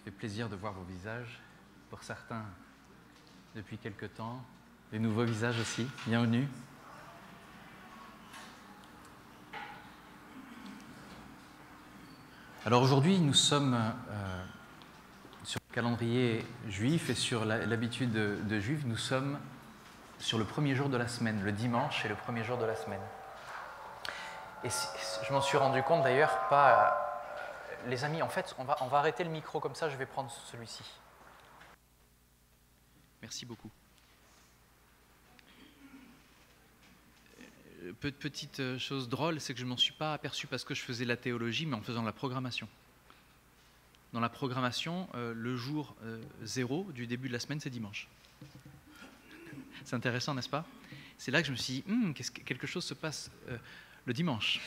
fait plaisir de voir vos visages. Pour certains, depuis quelque temps, des nouveaux visages aussi. Bienvenue. Alors aujourd'hui, nous sommes sur le calendrier juif et sur l'habitude de juif, nous sommes sur le premier jour de la semaine. Le dimanche est le premier jour de la semaine. Et je m'en suis rendu compte d'ailleurs, les amis, en fait, on va arrêter le micro comme ça, je vais prendre celui-ci. Merci beaucoup. Petite chose drôle, c'est que je ne m'en suis pas aperçu parce que je faisais la théologie, mais en faisant la programmation. Dans la programmation, le jour 0 du début de la semaine, c'est dimanche. C'est intéressant, n'est-ce pas? C'est là que je me suis dit, quelque chose se passe le dimanche.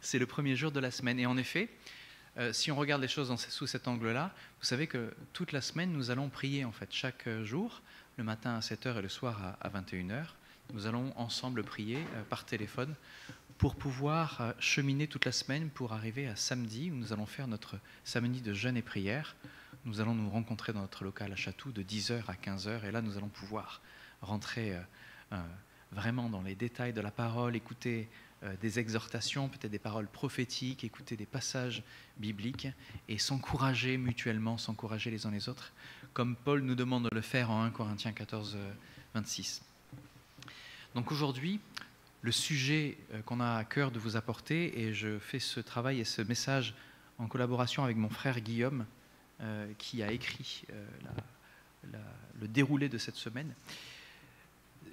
C'est le premier jour de la semaine. Et en effet, si on regarde les choses sous cet angle-là, vous savez que toute la semaine, nous allons prier en fait, chaque jour, le matin à 7h et le soir à 21h. Nous allons ensemble prier par téléphone pour pouvoir cheminer toute la semaine pour arriver à samedi où nous allons faire notre samedi de jeûne et prière. Nous allons nous rencontrer dans notre local à Chatou de 10h à 15h et là nous allons pouvoir rentrer vraiment dans les détails de la parole, écouter des exhortations, peut-être des paroles prophétiques, écouter des passages bibliques et s'encourager mutuellement, s'encourager les uns les autres, comme Paul nous demande de le faire en 1 Corinthiens 14, 26. Donc aujourd'hui, le sujet qu'on a à cœur de vous apporter, et je fais ce travail et ce message en collaboration avec mon frère Guillaume, qui a écrit le déroulé de cette semaine.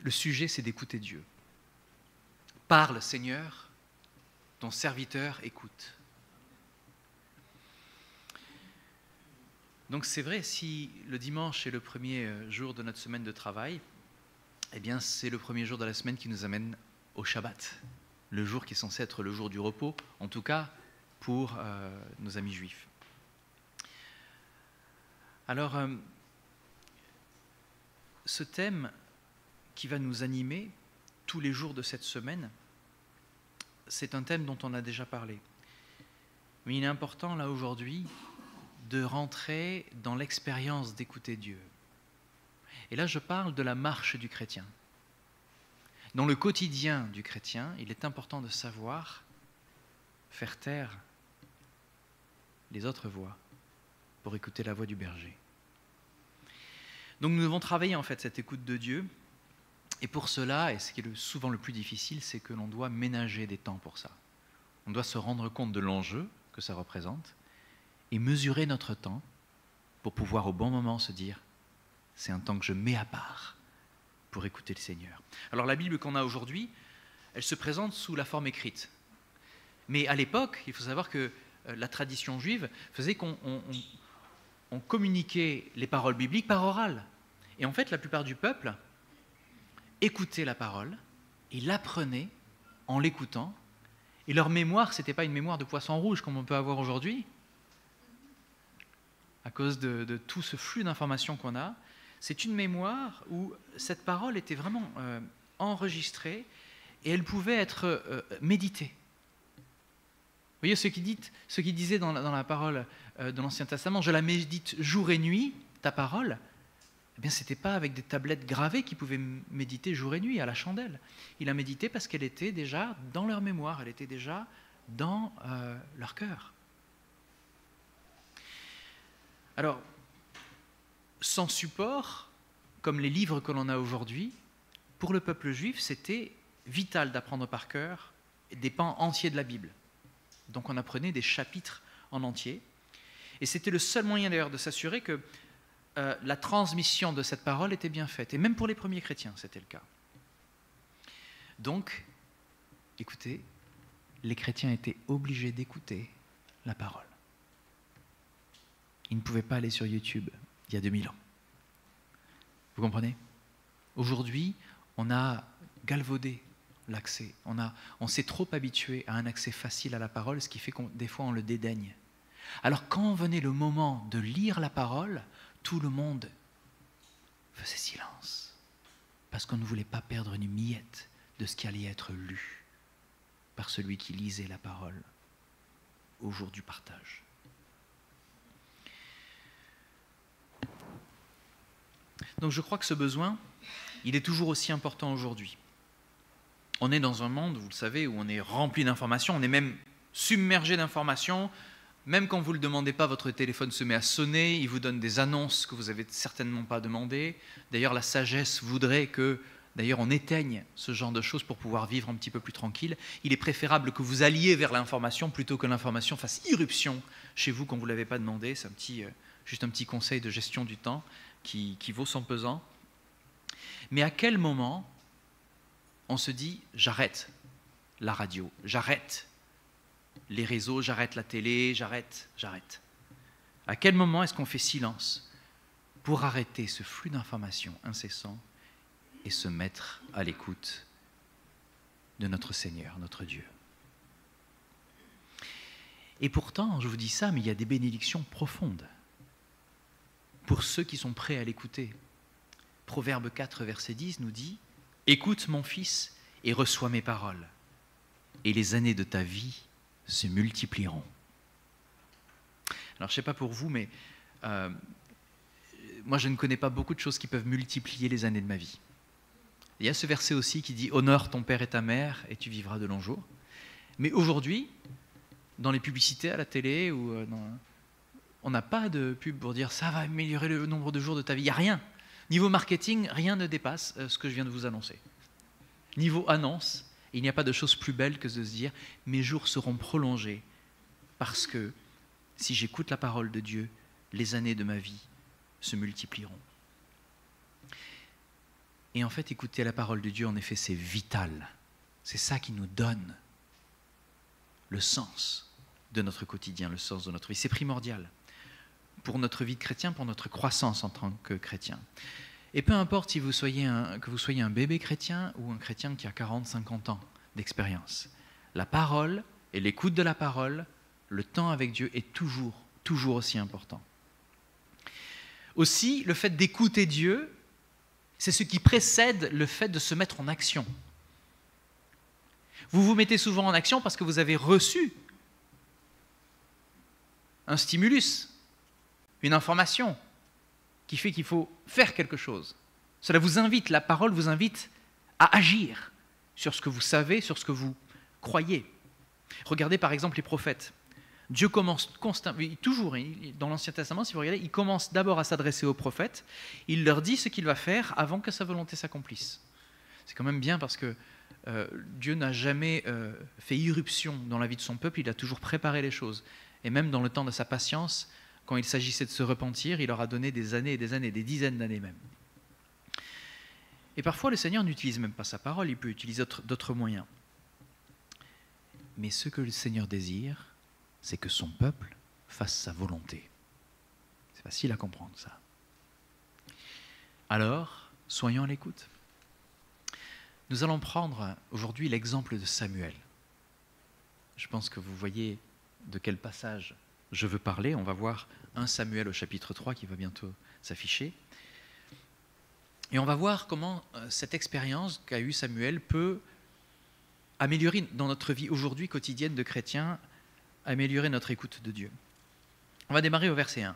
Le sujet, c'est d'écouter Dieu. Parle, Seigneur, ton serviteur écoute. Donc c'est vrai, si le dimanche est le premier jour de notre semaine de travail, eh bien c'est le premier jour de la semaine qui nous amène au Shabbat, le jour qui est censé être le jour du repos, en tout cas pour nos amis juifs. Alors, ce thème qui va nous animer tous les jours de cette semaine, c'est un thème dont on a déjà parlé. Mais il est important, là, aujourd'hui, de rentrer dans l'expérience d'écouter Dieu. Et là, je parle de la marche du chrétien. Dans le quotidien du chrétien, il est important de savoir faire taire les autres voix pour écouter la voix du berger. Donc nous devons travailler en fait cette écoute de Dieu. Et pour cela, et ce qui est souvent le plus difficile, c'est que l'on doit ménager des temps pour ça. On doit se rendre compte de l'enjeu que ça représente et mesurer notre temps pour pouvoir au bon moment se dire « c'est un temps que je mets à part pour écouter le Seigneur ». Alors la Bible qu'on a aujourd'hui, elle se présente sous la forme écrite. Mais à l'époque, il faut savoir que la tradition juive faisait qu'on communiquait les paroles bibliques par oral. Et en fait, la plupart du peuple écoutait la parole et l'apprenait en l'écoutant. Et leur mémoire, ce n'était pas une mémoire de poisson rouge comme on peut avoir aujourd'hui, à cause de tout ce flux d'informations qu'on a. C'est une mémoire où cette parole était vraiment enregistrée et elle pouvait être méditée. Vous voyez ce qu'il disait dans la parole de l'Ancien Testament, « Je la médite jour et nuit, ta parole », eh bien, ce n'était pas avec des tablettes gravées qu'ils pouvaient méditer jour et nuit à la chandelle. Il a médité parce qu'elle était déjà dans leur mémoire, elle était déjà dans leur cœur. Alors, sans support, comme les livres que l'on a aujourd'hui, pour le peuple juif, c'était vital d'apprendre par cœur des pans entiers de la Bible. Donc on apprenait des chapitres en entier. Et c'était le seul moyen d'ailleurs de s'assurer que la transmission de cette parole était bien faite. Et même pour les premiers chrétiens, c'était le cas. Donc, écoutez, les chrétiens étaient obligés d'écouter la parole. Ils ne pouvaient pas aller sur YouTube il y a 2000 ans. Vous comprenez? Aujourd'hui, on a galvaudé l'accès. On s'est trop habitué à un accès facile à la parole, ce qui fait que des fois on le dédaigne. Alors quand venait le moment de lire la parole, tout le monde faisait silence, parce qu'on ne voulait pas perdre une miette de ce qui allait être lu par celui qui lisait la parole au jour du partage. Donc je crois que ce besoin, il est toujours aussi important aujourd'hui. On est dans un monde, vous le savez, où on est rempli d'informations, on est même submergé d'informations. Même quand vous ne le demandez pas, votre téléphone se met à sonner, il vous donne des annonces que vous n'avez certainement pas demandées. D'ailleurs, la sagesse voudrait que, on éteigne ce genre de choses pour pouvoir vivre un petit peu plus tranquille. Il est préférable que vous alliez vers l'information plutôt que l'information fasse irruption chez vous quand vous ne l'avez pas demandé. C'est juste un petit conseil de gestion du temps qui vaut son pesant. Mais à quel moment on se dit « j'arrête la radio, j'arrête les réseaux, j'arrête la télé, j'arrête ». À quel moment est-ce qu'on fait silence pour arrêter ce flux d'informations incessant et se mettre à l'écoute de notre Seigneur, notre Dieu? Et pourtant, je vous dis ça, mais il y a des bénédictions profondes pour ceux qui sont prêts à l'écouter. Proverbe 4, verset 10 nous dit « Écoute mon fils et reçois mes paroles, et les années de ta vie se multiplieront. » Alors je ne sais pas pour vous, mais moi je ne connais pas beaucoup de choses qui peuvent multiplier les années de ma vie. Il y a ce verset aussi qui dit « Honore ton père et ta mère, et tu vivras de longs jours. » Mais aujourd'hui, dans les publicités à la télé, on n'a pas de pub pour dire « ça va améliorer le nombre de jours de ta vie ». Il n'y a rien. Niveau marketing, rien ne dépasse ce que je viens de vous annoncer. Niveau annonce, il n'y a pas de chose plus belle que de se dire « mes jours seront prolongés parce que si j'écoute la parole de Dieu, les années de ma vie se multiplieront. » Et en fait, écouter la parole de Dieu, en effet, c'est vital. C'est ça qui nous donne le sens de notre quotidien, le sens de notre vie. C'est primordial pour notre vie de chrétien, pour notre croissance en tant que chrétien. Et peu importe si que vous soyez un bébé chrétien ou un chrétien qui a 40, 50 ans d'expérience, la parole et l'écoute de la parole, le temps avec Dieu est toujours aussi important. Aussi, le fait d'écouter Dieu, c'est ce qui précède le fait de se mettre en action. Vous vous mettez souvent en action parce que vous avez reçu un stimulus, une information qui fait qu'il faut faire quelque chose. Cela vous invite, la parole vous invite à agir sur ce que vous savez, sur ce que vous croyez. Regardez par exemple les prophètes. Dieu commence constamment, toujours, dans l'Ancien Testament, si vous regardez, il commence d'abord à s'adresser aux prophètes, il leur dit ce qu'il va faire avant que sa volonté s'accomplisse. C'est quand même bien parce que Dieu n'a jamais fait irruption dans la vie de son peuple, il a toujours préparé les choses. Et même dans le temps de sa patience, quand il s'agissait de se repentir, il leur a donné des années et des années, des dizaines d'années même. Et parfois, le Seigneur n'utilise même pas sa parole, il peut utiliser d'autres moyens. Mais ce que le Seigneur désire, c'est que son peuple fasse sa volonté. C'est facile à comprendre, ça. Alors, soyons à l'écoute. Nous allons prendre aujourd'hui l'exemple de Samuel. Je pense que vous voyez de quel passage je veux parler. On va voir 1 Samuel au chapitre 3 qui va bientôt s'afficher. Et on va voir comment cette expérience qu'a eue Samuel peut améliorer dans notre vie aujourd'hui quotidienne de chrétiens, améliorer notre écoute de Dieu. On va démarrer au verset 1.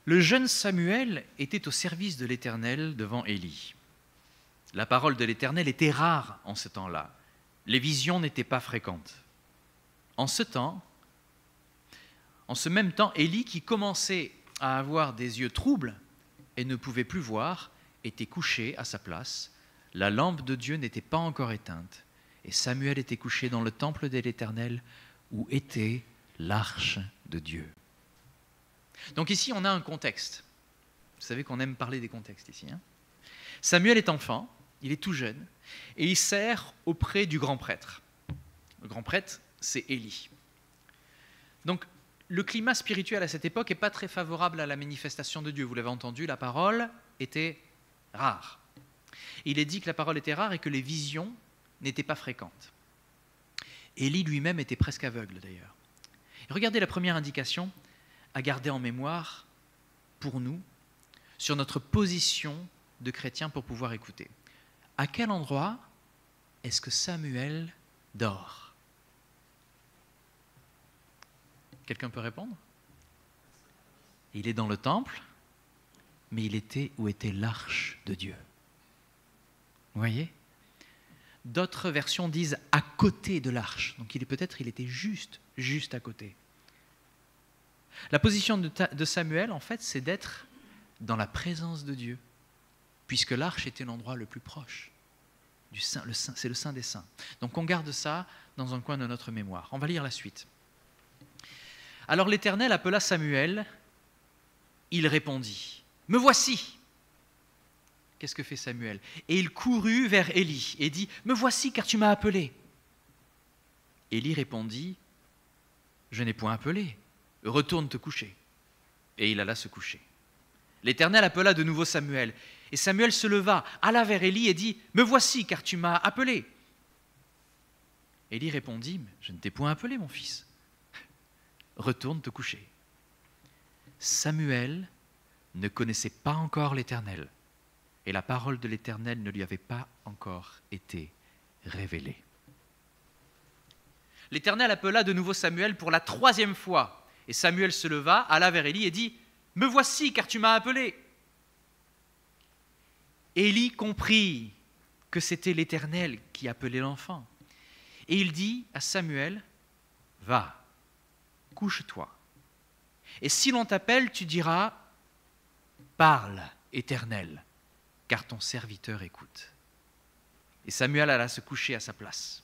Le jeune Samuel était au service de l'Éternel devant Élie. La parole de l'Éternel était rare en ce temps-là. Les visions n'étaient pas fréquentes. En ce même temps, Élie, qui commençait à avoir des yeux troubles et ne pouvait plus voir, était couché à sa place. La lampe de Dieu n'était pas encore éteinte. Et Samuel était couché dans le temple de l'Éternel où était l'arche de Dieu. Donc ici, on a un contexte. Vous savez qu'on aime parler des contextes ici. Samuel est enfant, il est tout jeune, et il sert auprès du grand prêtre. Le grand prêtre, c'est Élie. Donc, le climat spirituel à cette époque n'est pas très favorable à la manifestation de Dieu. Vous l'avez entendu, la parole était rare. Il est dit que la parole était rare et que les visions n'étaient pas fréquentes. Élie lui-même était presque aveugle d'ailleurs. Et regardez la première indication à garder en mémoire pour nous sur notre position de chrétien pour pouvoir écouter. À quel endroit est-ce que Samuel dort? Quelqu'un peut répondre? Il est dans le temple, mais il était où était l'arche de Dieu. Vous voyez? D'autres versions disent à côté de l'arche. Donc il était juste à côté. La position de Samuel, en fait, c'est d'être dans la présence de Dieu, puisque l'arche était l'endroit le plus proche. C'est le Saint des Saints. Donc on garde ça dans un coin de notre mémoire. On va lire la suite. Alors l'Éternel appela Samuel, il répondit, « Me voici !» Qu'est-ce que fait Samuel? Et il courut vers Élie et dit, « Me voici car tu m'as appelé. » Élie répondit, « Je n'ai point appelé, retourne te coucher. » Et il alla se coucher. L'Éternel appela de nouveau Samuel, et Samuel se leva, alla vers Élie et dit, « Me voici car tu m'as appelé. » Élie répondit, « Je ne t'ai point appelé, mon fils. Retourne te coucher. » Samuel ne connaissait pas encore l'Éternel, et la parole de l'Éternel ne lui avait pas encore été révélée. L'Éternel appela de nouveau Samuel pour la 3e fois, et Samuel se leva, alla vers Élie et dit, « Me voici, car tu m'as appelé. » Élie comprit que c'était l'Éternel qui appelait l'enfant, et il dit à Samuel, « Va, couche-toi, et si l'on t'appelle, tu diras, « Parle, Éternel, car ton serviteur écoute. » Et Samuel alla se coucher à sa place.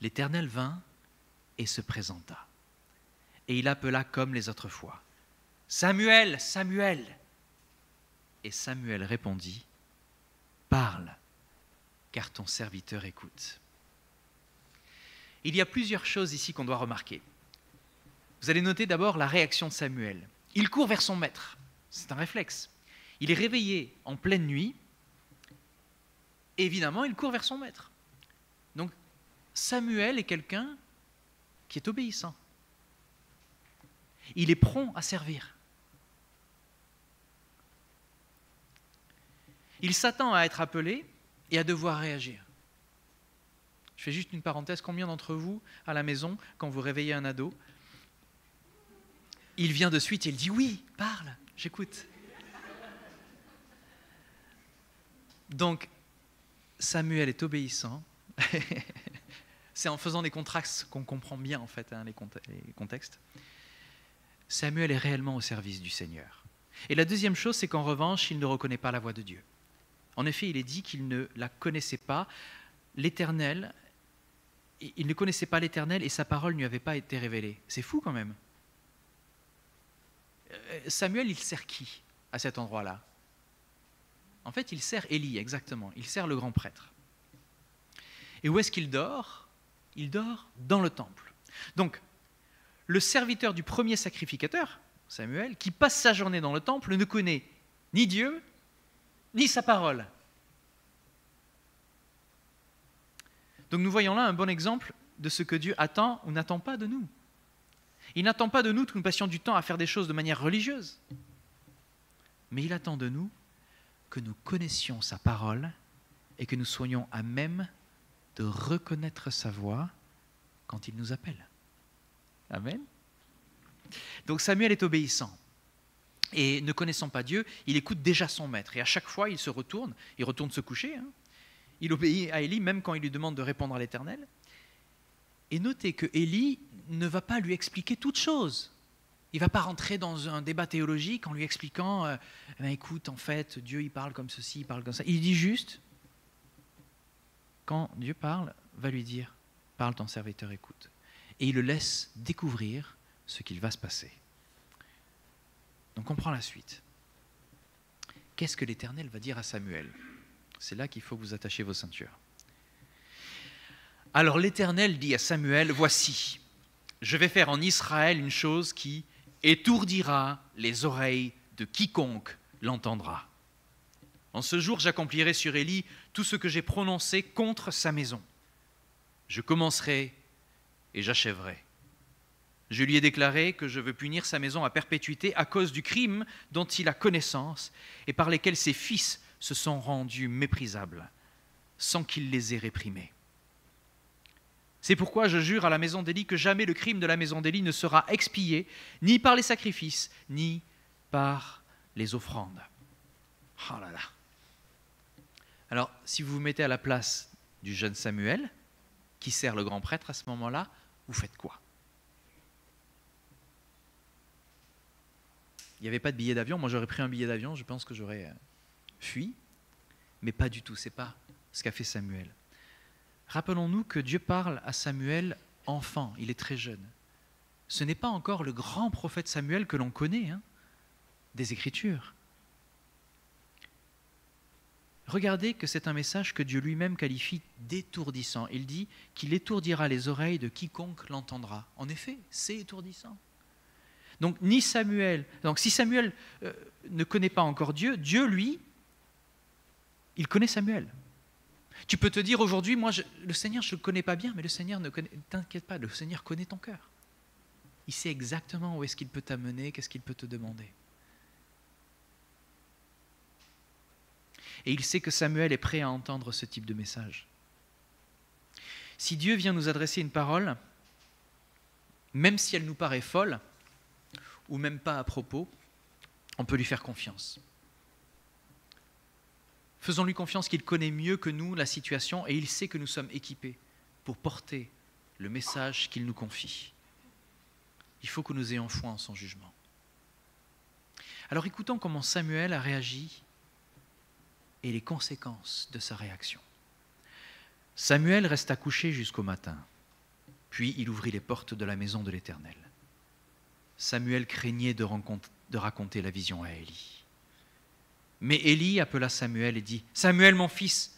L'Éternel vint et se présenta. Et il appela comme les autres fois, « Samuel, Samuel !» Et Samuel répondit, « Parle, car ton serviteur écoute. » Il y a plusieurs choses ici qu'on doit remarquer. Vous allez noter d'abord la réaction de Samuel. Il court vers son maître, c'est un réflexe. Il est réveillé en pleine nuit, et évidemment, il court vers son maître. Donc, Samuel est quelqu'un qui est obéissant. Il est prompt à servir. Il s'attend à être appelé et à devoir réagir. Je fais juste une parenthèse. Combien d'entre vous, à la maison, quand vous réveillez un ado, il vient de suite et il dit « Oui, parle, j'écoute ». Donc, Samuel est obéissant. C'est en faisant des contrastes qu'on comprend bien en fait les contextes. Samuel est réellement au service du Seigneur. Et la deuxième chose, c'est qu'en revanche, il ne reconnaît pas la voix de Dieu. En effet, il est dit qu'il ne la connaissait pas, l'Éternel. Il ne connaissait pas l'Éternel et sa parole ne lui avait pas été révélée. C'est fou quand même. Samuel, il sert qui à cet endroit-là? En fait, il sert Élie, exactement. Il sert le grand prêtre. Et où est-ce qu'il dort? Il dort dans le temple. Donc, le serviteur du premier sacrificateur, Samuel, qui passe sa journée dans le temple, ne connaît ni Dieu, ni sa parole. Donc nous voyons là un bon exemple de ce que Dieu attend ou n'attend pas de nous. Il n'attend pas de nous que nous passions du temps à faire des choses de manière religieuse, mais il attend de nous que nous connaissions sa parole et que nous soyons à même de reconnaître sa voix quand il nous appelle. Amen. Donc Samuel est obéissant. Et ne connaissant pas Dieu, il écoute déjà son maître. Et à chaque fois, il retourne se coucher. Il obéit à Élie, même quand il lui demande de répondre à l'Éternel. Et notez que Élie ne va pas lui expliquer toute chose. Il ne va pas rentrer dans un débat théologique en lui expliquant écoute, en fait, Dieu, il parle comme ceci, il parle comme ça. Il dit juste, quand Dieu parle, va lui dire, parle, ton serviteur écoute. Et il le laisse découvrir ce qu'il va se passer. Donc on prend la suite. Qu'est-ce que l'Éternel va dire à Samuel? C'est là qu'il faut que vous attachiez vos ceintures. Alors l'Éternel dit à Samuel, voici, je vais faire en Israël une chose qui étourdira les oreilles de quiconque l'entendra. En ce jour, j'accomplirai sur Élie tout ce que j'ai prononcé contre sa maison. Je commencerai et j'achèverai. Je lui ai déclaré que je veux punir sa maison à perpétuité à cause du crime dont il a connaissance et par lesquels ses fils se sont rendus méprisables, sans qu'il les ait réprimés. C'est pourquoi je jure à la maison d'Élie que jamais le crime de la maison d'Élie ne sera expié, ni par les sacrifices, ni par les offrandes. Oh là là. Alors, si vous vous mettez à la place du jeune Samuel, qui sert le grand prêtre à ce moment-là, vous faites quoi? Il n'y avait pas de billet d'avion. Moi, j'aurais pris un billet d'avion, je pense que j'aurais fui. Mais pas du tout, ce n'est pas ce qu'a fait Samuel. Rappelons-nous que Dieu parle à Samuel enfant, il est très jeune. Ce n'est pas encore le grand prophète Samuel que l'on connaît, des Écritures. Regardez que c'est un message que Dieu lui-même qualifie d'étourdissant. Il dit qu'il étourdira les oreilles de quiconque l'entendra. En effet, c'est étourdissant. Donc, si Samuel ne connaît pas encore Dieu, Dieu, lui, il connaît Samuel. Tu peux te dire aujourd'hui, moi, le Seigneur, je ne le connais pas bien, mais le Seigneur ne connaît... T'inquiète pas, le Seigneur connaît ton cœur. Il sait exactement où est-ce qu'il peut t'amener, qu'est-ce qu'il peut te demander. Et il sait que Samuel est prêt à entendre ce type de message. Si Dieu vient nous adresser une parole, même si elle nous paraît folle, ou même pas à propos, on peut lui faire confiance. Faisons-lui confiance qu'il connaît mieux que nous la situation et il sait que nous sommes équipés pour porter le message qu'il nous confie. Il faut que nous ayons foi en son jugement. Alors écoutons comment Samuel a réagi et les conséquences de sa réaction. Samuel resta couché jusqu'au matin, puis il ouvrit les portes de la maison de l'Éternel. Samuel craignait de raconter la vision à Élie. Mais Élie appela Samuel et dit « Samuel, mon fils !»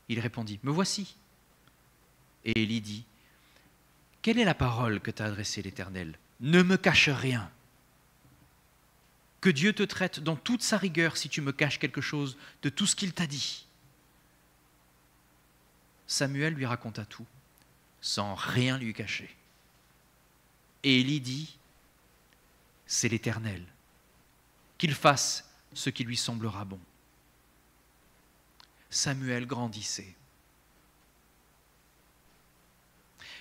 Il répondit « Me voici !» Et Élie dit « Quelle est la parole que t'a adressée l'Éternel? Ne me cache rien. Que Dieu te traite dans toute sa rigueur si tu me caches quelque chose de tout ce qu'il t'a dit. » Samuel lui raconta tout, sans rien lui cacher. Et Élie dit « C'est l'Éternel, qu'il fasse ce qui lui semblera bon. » Samuel grandissait.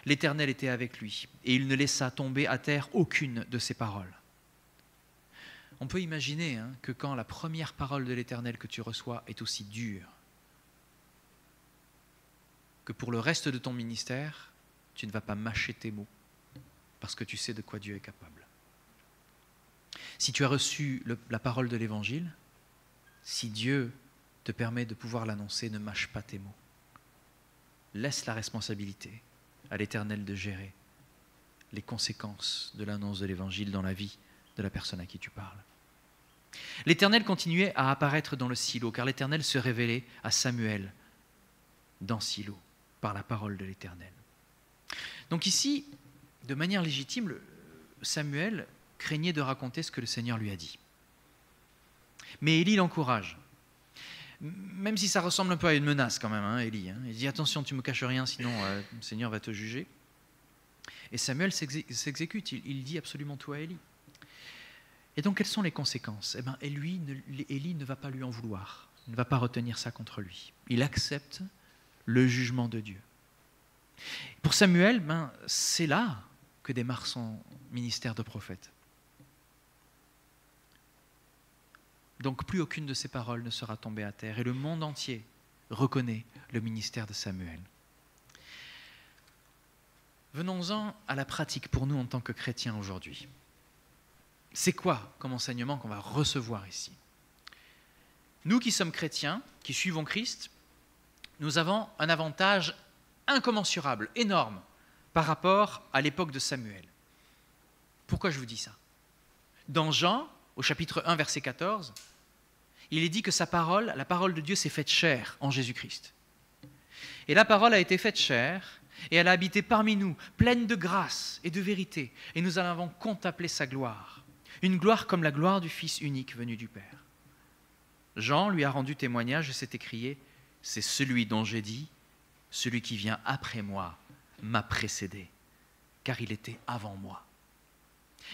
L'Éternel était avec lui, et il ne laissa tomber à terre aucune de ses paroles. On peut imaginer que quand la première parole de l'Éternel que tu reçois est aussi dure, que pour le reste de ton ministère, tu ne vas pas mâcher tes mots, parce que tu sais de quoi Dieu est capable. Si tu as reçu la parole de l'Évangile, si Dieu te permet de pouvoir l'annoncer, ne mâche pas tes mots. Laisse la responsabilité à l'Éternel de gérer les conséquences de l'annonce de l'Évangile dans la vie de la personne à qui tu parles. L'Éternel continuait à apparaître dans le silo, car l'Éternel se révélait à Samuel dans Silo, par la parole de l'Éternel. Donc ici, de manière légitime, Samuel craignait de raconter ce que le Seigneur lui a dit. Mais Élie l'encourage. Même si ça ressemble un peu à une menace quand même, Élie. Il dit « Attention, tu ne me caches rien, sinon le Seigneur va te juger. » Et Samuel s'exécute, il dit absolument tout à Élie. Et donc, quelles sont les conséquences? Élie ne va pas lui en vouloir, il ne va pas retenir ça contre lui. Il accepte le jugement de Dieu. Pour Samuel, c'est là que démarre son ministère de prophète. Donc plus aucune de ces paroles ne sera tombée à terre et le monde entier reconnaît le ministère de Samuel. Venons-en à la pratique pour nous en tant que chrétiens aujourd'hui. C'est quoi comme enseignement qu'on va recevoir ici? Nous qui sommes chrétiens, qui suivons Christ, nous avons un avantage incommensurable, énorme, par rapport à l'époque de Samuel. Pourquoi je vous dis ça? Dans Jean, au chapitre 1, verset 14, il est dit que la parole de Dieu s'est faite chair en Jésus-Christ. Et la parole a été faite chair, et elle a habité parmi nous, pleine de grâce et de vérité, et nous en avons contemplé sa gloire, une gloire comme la gloire du Fils unique venu du Père. Jean lui a rendu témoignage et s'est écrié « C'est celui dont j'ai dit, celui qui vient après moi m'a précédé, car il était avant moi. »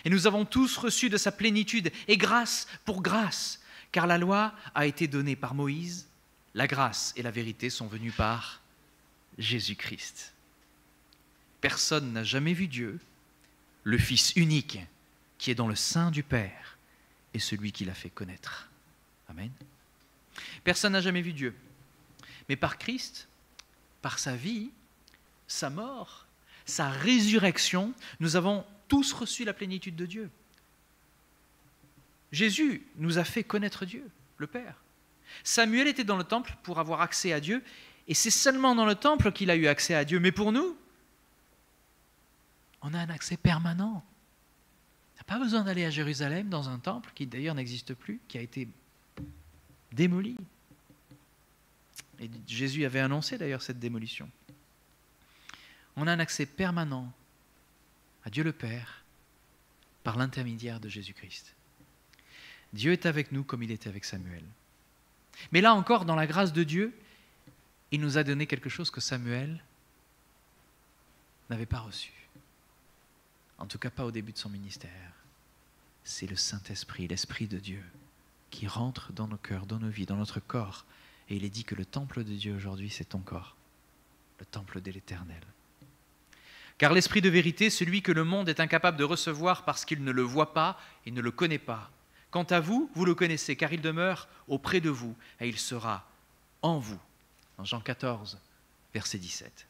Et nous avons tous reçu de sa plénitude, et grâce pour grâce, car la loi a été donnée par Moïse, la grâce et la vérité sont venues par Jésus-Christ. Personne n'a jamais vu Dieu, le Fils unique qui est dans le sein du Père est celui qui l'a fait connaître. Amen. Personne n'a jamais vu Dieu. Mais par Christ, par sa vie, sa mort, sa résurrection, nous avons tous reçu la plénitude de Dieu. Jésus nous a fait connaître Dieu, le Père. Samuel était dans le temple pour avoir accès à Dieu, et c'est seulement dans le temple qu'il a eu accès à Dieu. Mais pour nous, on a un accès permanent. On n'a pas besoin d'aller à Jérusalem dans un temple qui d'ailleurs n'existe plus, qui a été démoli. Et Jésus avait annoncé d'ailleurs cette démolition. On a un accès permanent à Dieu le Père par l'intermédiaire de Jésus-Christ. Dieu est avec nous comme il était avec Samuel. Mais là encore, dans la grâce de Dieu, il nous a donné quelque chose que Samuel n'avait pas reçu. En tout cas, pas au début de son ministère. C'est le Saint-Esprit, l'Esprit de Dieu, qui rentre dans nos cœurs, dans nos vies, dans notre corps. Et il est dit que le temple de Dieu aujourd'hui, c'est ton corps, le temple de l'Éternel. Car l'Esprit de vérité, celui que le monde est incapable de recevoir parce qu'il ne le voit pas et ne le connaît pas. Quant à vous, vous le connaissez, car il demeure auprès de vous et il sera en vous. Dans Jean 14, verset 17.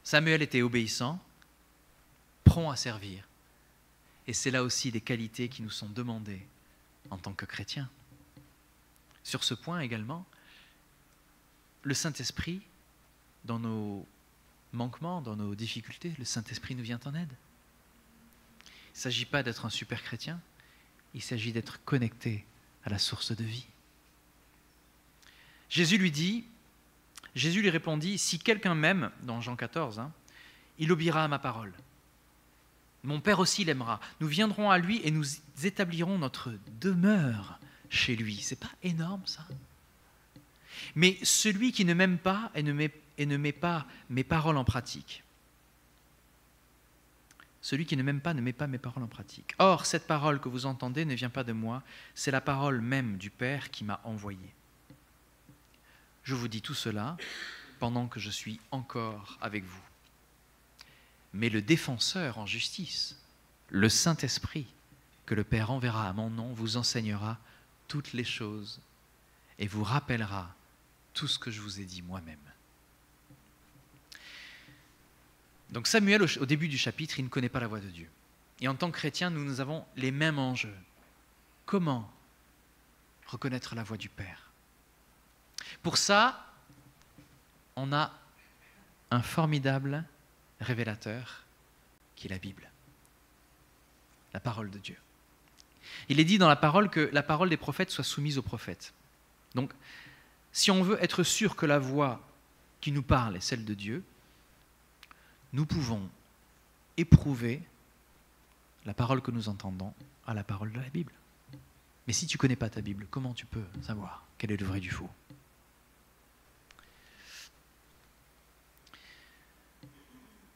Samuel était obéissant, prompt à servir. Et c'est là aussi des qualités qui nous sont demandées en tant que chrétiens. Sur ce point également, le Saint-Esprit, dans nos manquements, dans nos difficultés, le Saint-Esprit nous vient en aide. Il ne s'agit pas d'être un super chrétien, il s'agit d'être connecté à la source de vie. Jésus lui répondit, « Si quelqu'un m'aime, dans Jean 14, il obéira à ma parole. Mon Père aussi l'aimera. Nous viendrons à lui et nous établirons notre demeure chez lui. » C'est pas énorme ça? Mais celui qui ne m'aime pas et ne met pas mes paroles en pratique. Celui qui ne m'aime pas ne met pas mes paroles en pratique. Or, cette parole que vous entendez ne vient pas de moi, c'est la parole même du Père qui m'a envoyé. Je vous dis tout cela pendant que je suis encore avec vous. Mais le défenseur en justice, le Saint-Esprit, que le Père enverra à mon nom, vous enseignera toutes les choses et vous rappellera tout ce que je vous ai dit moi-même. Donc Samuel, au début du chapitre, il ne connaît pas la voix de Dieu. Et en tant que chrétien, nous avons les mêmes enjeux. Comment reconnaître la voix du Père? Pour ça, on a un formidable révélateur qui est la Bible, la parole de Dieu. Il est dit dans la parole que la parole des prophètes soit soumise aux prophètes. Donc, si on veut être sûr que la voix qui nous parle est celle de Dieu, nous pouvons éprouver la parole que nous entendons à la parole de la Bible. Mais si tu ne connais pas ta Bible, comment tu peux savoir quel est le vrai du faux?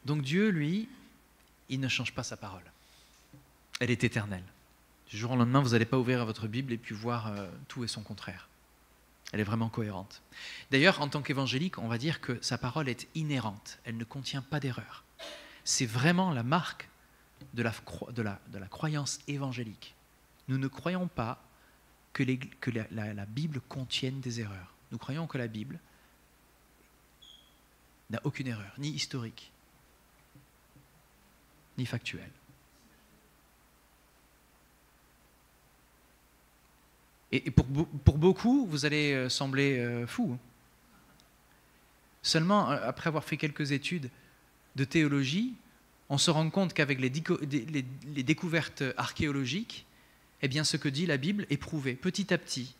Donc Dieu, lui, il ne change pas sa parole. Elle est éternelle. Du jour au lendemain, vous n'allez pas ouvrir votre Bible et puis voir tout et son contraire. Elle est vraiment cohérente. D'ailleurs, en tant qu'évangélique, on va dire que sa parole est inhérente. Elle ne contient pas d'erreur. C'est vraiment la marque de la croyance évangélique. Nous ne croyons pas que la Bible contienne des erreurs. Nous croyons que la Bible n'a aucune erreur, ni historique, ni factuelle. Et pour beaucoup, vous allez sembler fou. Seulement, après avoir fait quelques études de théologie, on se rend compte qu'avec les découvertes archéologiques, eh bien, ce que dit la Bible est prouvé petit à petit.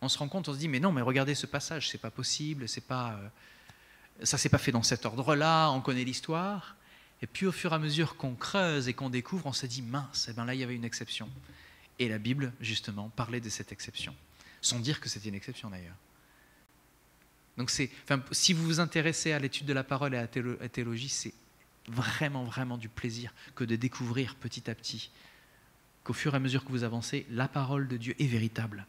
On se rend compte, on se dit, mais non, mais regardez ce passage, c'est pas possible, ça s'est pas fait dans cet ordre-là, on connaît l'histoire. Et puis au fur et à mesure qu'on creuse et qu'on découvre, on se dit, mince, eh bien là, il y avait une exception. Et la Bible, justement, parlait de cette exception, sans dire que c'était une exception d'ailleurs. Donc si vous vous intéressez à l'étude de la parole et à la théologie, c'est vraiment, vraiment du plaisir que de découvrir petit à petit qu'au fur et à mesure que vous avancez, la parole de Dieu est véritable.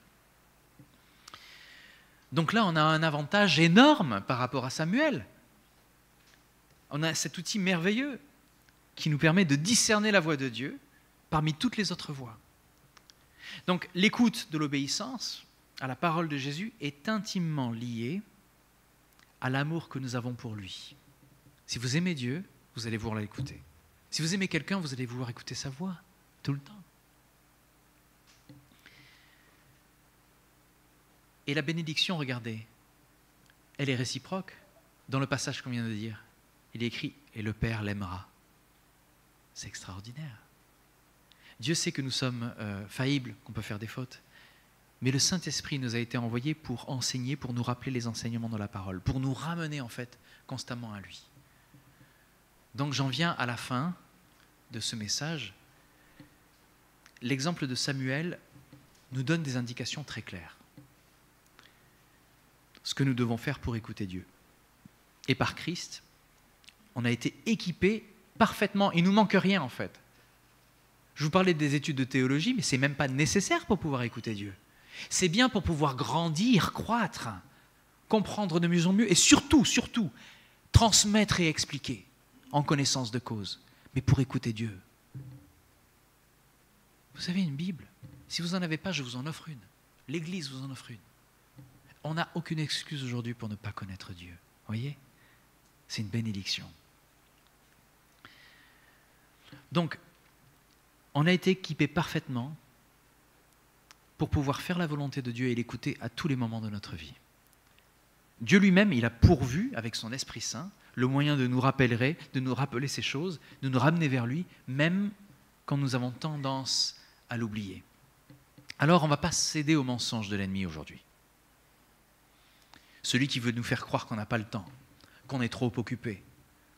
Donc là, on a un avantage énorme par rapport à Samuel. On a cet outil merveilleux qui nous permet de discerner la voix de Dieu parmi toutes les autres voix. Donc l'écoute de l'obéissance à la parole de Jésus est intimement liée à l'amour que nous avons pour lui. Si vous aimez Dieu, vous allez vouloir l'écouter. Si vous aimez quelqu'un, vous allez vouloir écouter sa voix tout le temps. Et la bénédiction, regardez, elle est réciproque. Dans le passage qu'on vient de dire, il est écrit « Et le Père l'aimera ». C'est extraordinaire. Dieu sait que nous sommes faillibles, qu'on peut faire des fautes. Mais le Saint-Esprit nous a été envoyé pour enseigner, pour nous rappeler les enseignements de la parole, pour nous ramener en fait constamment à lui. Donc j'en viens à la fin de ce message. L'exemple de Samuel nous donne des indications très claires. Ce que nous devons faire pour écouter Dieu. Et par Christ, on a été équipés parfaitement. Il ne nous manque rien en fait. Je vous parlais des études de théologie, mais ce n'est même pas nécessaire pour pouvoir écouter Dieu. C'est bien pour pouvoir grandir, croître, comprendre de mieux en mieux et surtout, transmettre et expliquer en connaissance de cause. Mais pour écouter Dieu. Vous avez une Bible. Si vous n'en avez pas, je vous en offre une. L'Église vous en offre une. On n'a aucune excuse aujourd'hui pour ne pas connaître Dieu. Vous voyez ? C'est une bénédiction. Donc, on a été équipés parfaitement pour pouvoir faire la volonté de Dieu et l'écouter à tous les moments de notre vie. Dieu lui-même, il a pourvu, avec son Esprit Saint, le moyen de nous rappeler ces choses, de nous ramener vers lui, même quand nous avons tendance à l'oublier. Alors, on ne va pas céder aux mensonges de l'ennemi aujourd'hui. Celui qui veut nous faire croire qu'on n'a pas le temps, qu'on est trop occupé,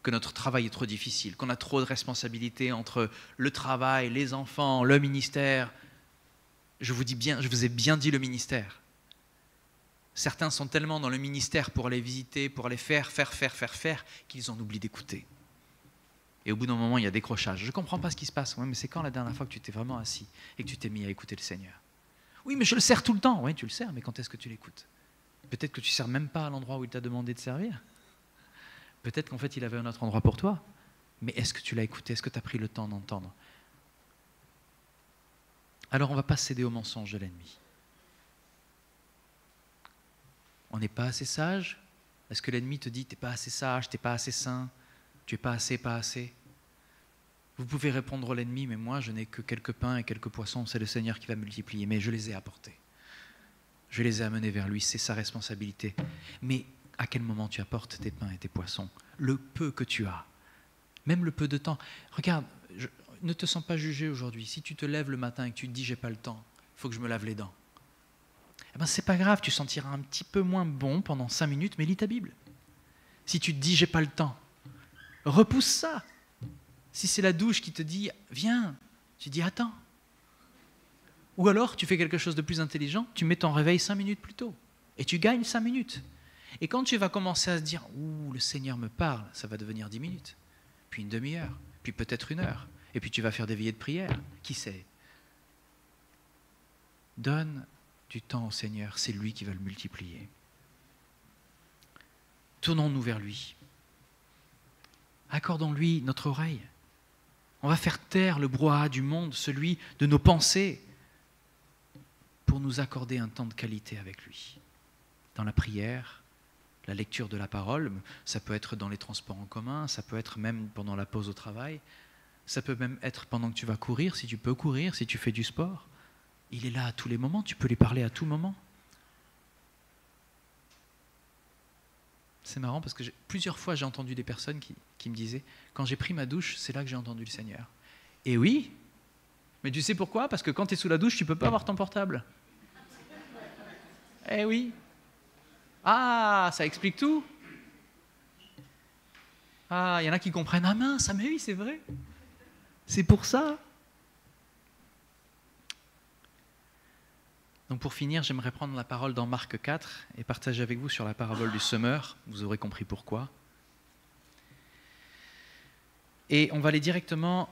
que notre travail est trop difficile, qu'on a trop de responsabilités entre le travail, les enfants, le ministère. Je vous ai bien dit le ministère. Certains sont tellement dans le ministère pour aller visiter, pour aller faire, qu'ils en oublient d'écouter. Et au bout d'un moment, il y a décrochage. Je ne comprends pas ce qui se passe. Oui, mais c'est quand la dernière fois que tu t'es vraiment assis et que tu t'es mis à écouter le Seigneur? Oui, mais je le sers tout le temps. Oui, tu le sers, mais quand est-ce que tu l'écoutes? Peut-être que tu ne sers même pas à l'endroit où il t'a demandé de servir. Peut-être qu'en fait, il avait un autre endroit pour toi. Mais est-ce que tu l'as écouté? Est-ce que tu as pris le temps d'entendre? Alors, on ne va pas céder aux mensonges de l'ennemi. On n'est pas assez sage? Est-ce que l'ennemi te dit, tu n'es pas assez sage, tu n'es pas assez saint, tu n'es pas assez? Vous pouvez répondre à l'ennemi, mais moi, je n'ai que quelques pains et quelques poissons, c'est le Seigneur qui va multiplier, mais je les ai apportés. Je les ai amenés vers lui, c'est sa responsabilité. Mais à quel moment tu apportes tes pains et tes poissons? Le peu que tu as, même le peu de temps. Regarde, ne te sens pas jugé aujourd'hui. Si tu te lèves le matin et que tu te dis « j'ai pas le temps, il faut que je me lave les dents », eh ben, c'est pas grave, tu sentiras un petit peu moins bon pendant 5 minutes, mais lis ta Bible. Si tu te dis « j'ai pas le temps », repousse ça. Si c'est la douche qui te dit « viens », tu dis « attends ». Ou alors, tu fais quelque chose de plus intelligent, tu mets ton réveil 5 minutes plus tôt. Et tu gagnes 5 minutes. Et quand tu vas commencer à se dire « ouh, le Seigneur me parle », ça va devenir 10 minutes. Puis une demi-heure. Puis peut-être 1 heure. Et puis tu vas faire des veillées de prière. Qui sait? Donne du temps au Seigneur, c'est lui qui va le multiplier. Tournons-nous vers lui. Accordons-lui notre oreille. On va faire taire le brouhaha du monde, celui de nos pensées, pour nous accorder un temps de qualité avec lui. Dans la prière, la lecture de la parole, ça peut être dans les transports en commun, ça peut être même pendant la pause au travail, ça peut même être pendant que tu vas courir, si tu peux courir, si tu fais du sport. Il est là à tous les moments, tu peux lui parler à tout moment. C'est marrant parce que plusieurs fois j'ai entendu des personnes qui me disaient « quand j'ai pris ma douche, c'est là que j'ai entendu le Seigneur ». Et oui, mais tu sais pourquoi? Parce que quand tu es sous la douche, tu ne peux pas avoir ton portable. Eh oui. Ah, ça explique tout. Ah, il y en a qui comprennent. Ah mince, mais oui, c'est vrai. C'est pour ça. Donc pour finir, j'aimerais prendre la parole dans Marc 4 et partager avec vous sur la parabole du semeur. Vous aurez compris pourquoi. Et on va aller directement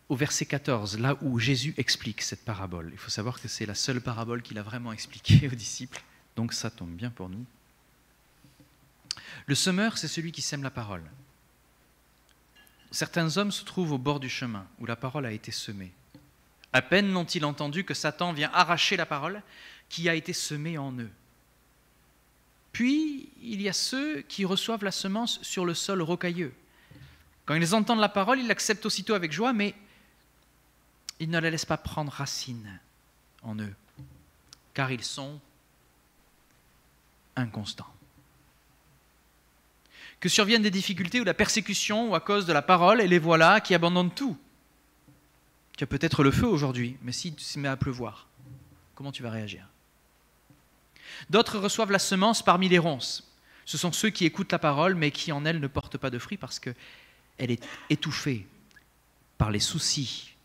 au verset 14, là où Jésus explique cette parabole. Il faut savoir que c'est la seule parabole qu'il a vraiment expliquée aux disciples, donc ça tombe bien pour nous. Le semeur, c'est celui qui sème la parole. Certains hommes se trouvent au bord du chemin où la parole a été semée. À peine n'ont-ils entendu que Satan vient arracher la parole qui a été semée en eux. Puis, il y a ceux qui reçoivent la semence sur le sol rocailleux. Quand ils entendent la parole, ils l'acceptent aussitôt avec joie, mais ils ne la laissent pas prendre racine en eux, car ils sont inconstants. Que surviennent des difficultés ou la persécution ou à cause de la parole, et les voilà qui abandonnent tout. Tu as peut-être le feu aujourd'hui, mais si tu se mets à pleuvoir, comment tu vas réagir? D'autres reçoivent la semence parmi les ronces. Ce sont ceux qui écoutent la parole, mais qui en elle ne portent pas de fruits parce qu'elle est étouffée par les soucis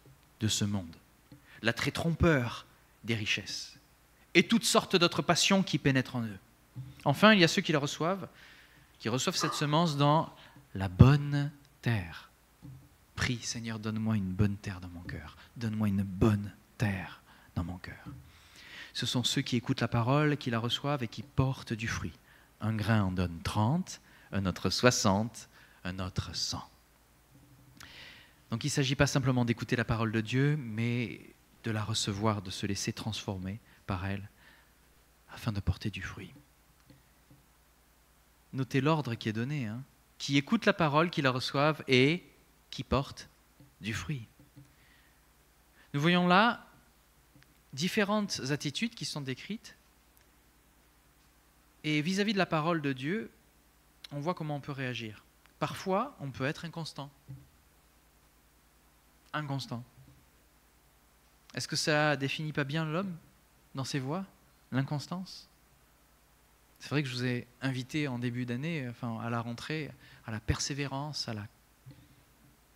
de ce monde, l'attrait trompeur des richesses et toutes sortes d'autres passions qui pénètrent en eux. Enfin, il y a ceux qui la reçoivent, qui reçoivent cette semence dans la bonne terre. Prie, Seigneur, donne-moi une bonne terre dans mon cœur. Donne-moi une bonne terre dans mon cœur. Ce sont ceux qui écoutent la parole, qui la reçoivent et qui portent du fruit. Un grain en donne 30, un autre 60, un autre 100. Donc il ne s'agit pas simplement d'écouter la parole de Dieu, mais de la recevoir, de se laisser transformer par elle, afin de porter du fruit. Notez l'ordre qui est donné, qui écoutent la parole, qui la reçoivent et qui portent du fruit. Nous voyons là différentes attitudes qui sont décrites. Et vis-à-vis de la parole de Dieu, on voit comment on peut réagir. Parfois, on peut être inconstant. Inconstant. Est-ce que ça définit pas bien l'homme dans ses voies, l'inconstance? C'est vrai que je vous ai invité en début d'année, à la rentrée, à la persévérance, à la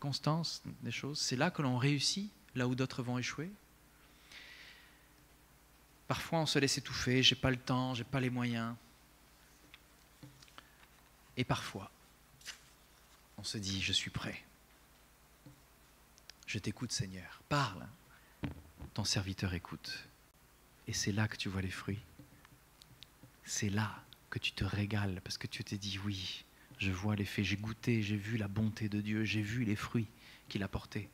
constance des choses. C'est là que l'on réussit, là où d'autres vont échouer. Parfois, on se laisse étouffer, j'ai pas le temps, j'ai pas les moyens. Et parfois, on se dit, je suis prêt. Je t'écoute, Seigneur. Parle. Ton serviteur écoute. Et c'est là que tu vois les fruits. C'est là que tu te régales parce que tu t'es dit, oui, je vois les faits, j'ai goûté, j'ai vu la bonté de Dieu, j'ai vu les fruits qu'il a portés.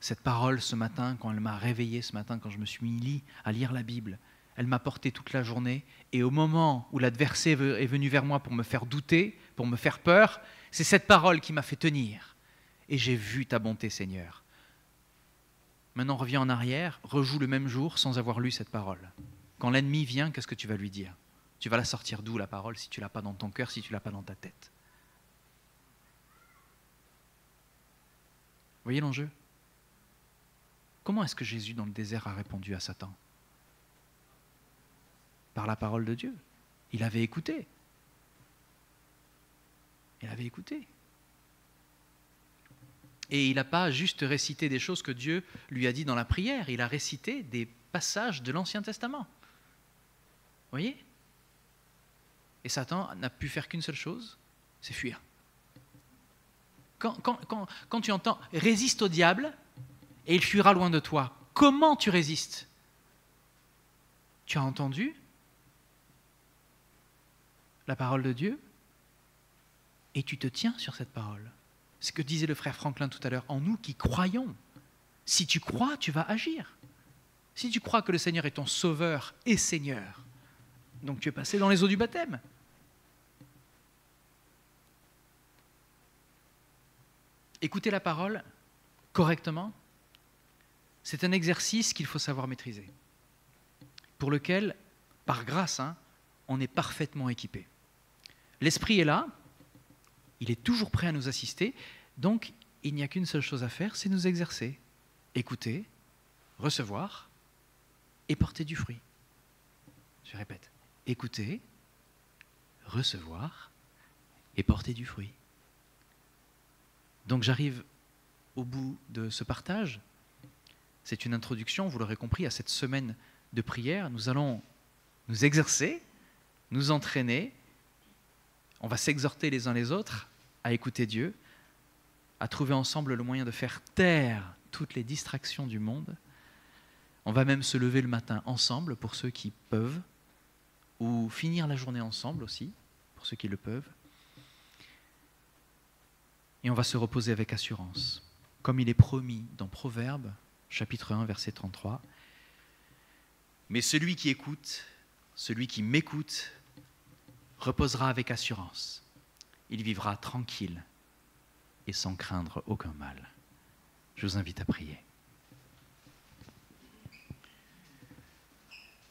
Cette parole ce matin, quand elle m'a réveillé ce matin, quand je me suis mis à lire la Bible, elle m'a porté toute la journée. Et au moment où l'adversaire est venu vers moi pour me faire douter, pour me faire peur, c'est cette parole qui m'a fait tenir. Et j'ai vu ta bonté, Seigneur. Maintenant, reviens en arrière, rejoue le même jour sans avoir lu cette parole. Quand l'ennemi vient, qu'est-ce que tu vas lui dire? Tu vas la sortir d'où, la parole, si tu ne l'as pas dans ton cœur, si tu ne l'as pas dans ta tête? Vous voyez l'enjeu? Comment est-ce que Jésus, dans le désert, a répondu à Satan? Par la parole de Dieu. Il avait écouté. Il avait écouté. Et il n'a pas juste récité des choses que Dieu lui a dit dans la prière, il a récité des passages de l'Ancien Testament. Vous voyez? Et Satan n'a pu faire qu'une seule chose, c'est fuir. Quand tu entends « résiste au diable et il fuira loin de toi », comment tu résistes? Tu as entendu la parole de Dieu et tu te tiens sur cette parole. C'est ce que disait le frère Franklin tout à l'heure, en nous qui croyons. Si tu crois, tu vas agir. Si tu crois que le Seigneur est ton sauveur et Seigneur, donc tu es passé dans les eaux du baptême. Écouter la parole correctement, c'est un exercice qu'il faut savoir maîtriser, pour lequel, par grâce, on est parfaitement équipé. L'Esprit est là, il est toujours prêt à nous assister, donc il n'y a qu'une seule chose à faire, c'est nous exercer, écouter, recevoir et porter du fruit. Je répète, écouter, recevoir et porter du fruit. Donc j'arrive au bout de ce partage. C'est une introduction, vous l'aurez compris, à cette semaine de prière. Nous allons nous exercer, nous entraîner. On va s'exhorter les uns les autres à écouter Dieu, à trouver ensemble le moyen de faire taire toutes les distractions du monde. On va même se lever le matin ensemble pour ceux qui peuvent, ou finir la journée ensemble aussi, pour ceux qui le peuvent. Et on va se reposer avec assurance. Comme il est promis dans Proverbes, chapitre 1, verset 33. Mais celui qui écoute, celui qui m'écoute, reposera avec assurance. Il vivra tranquille et sans craindre aucun mal. Je vous invite à prier.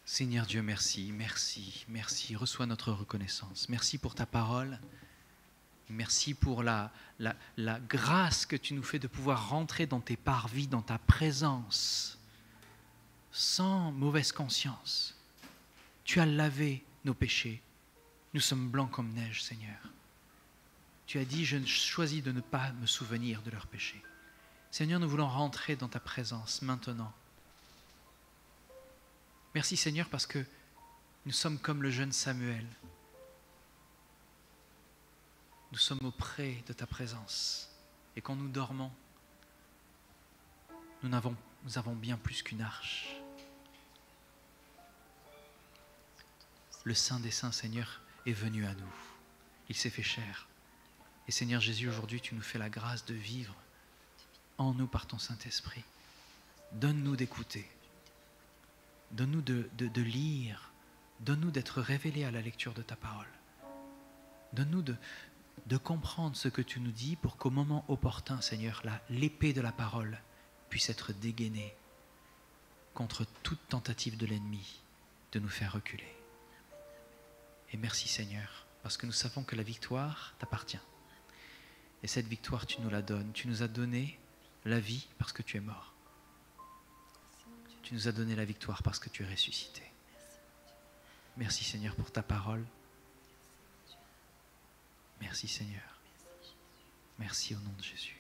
Seigneur Dieu, merci, merci, merci. Reçois notre reconnaissance. Merci pour ta parole. Merci pour la grâce que tu nous fais de pouvoir rentrer dans tes parvis, dans ta présence, sans mauvaise conscience. Tu as lavé nos péchés. Nous sommes blancs comme neige, Seigneur. Tu as dit, je choisis de ne pas me souvenir de leurs péchés. Seigneur, nous voulons rentrer dans ta présence maintenant. Merci, Seigneur, parce que nous sommes comme le jeune Samuel. Nous sommes auprès de ta présence. Et quand nous dormons, nous avons bien plus qu'une arche. Le Saint des Saints, Seigneur, est venu à nous. Il s'est fait chair. Et Seigneur Jésus, aujourd'hui, tu nous fais la grâce de vivre en nous par ton Saint-Esprit. Donne-nous d'écouter. Donne-nous de lire. Donne-nous d'être révélés à la lecture de ta parole. Donne-nous de comprendre ce que tu nous dis pour qu'au moment opportun, Seigneur, l'épée de la parole puisse être dégainée contre toute tentative de l'ennemi de nous faire reculer. Et merci, Seigneur, parce que nous savons que la victoire t'appartient. Et cette victoire, tu nous la donnes. Tu nous as donné la vie parce que tu es mort. Tu nous as donné la victoire parce que tu es ressuscité. Merci, Seigneur, pour ta parole. Merci, Seigneur. Merci au nom de Jésus.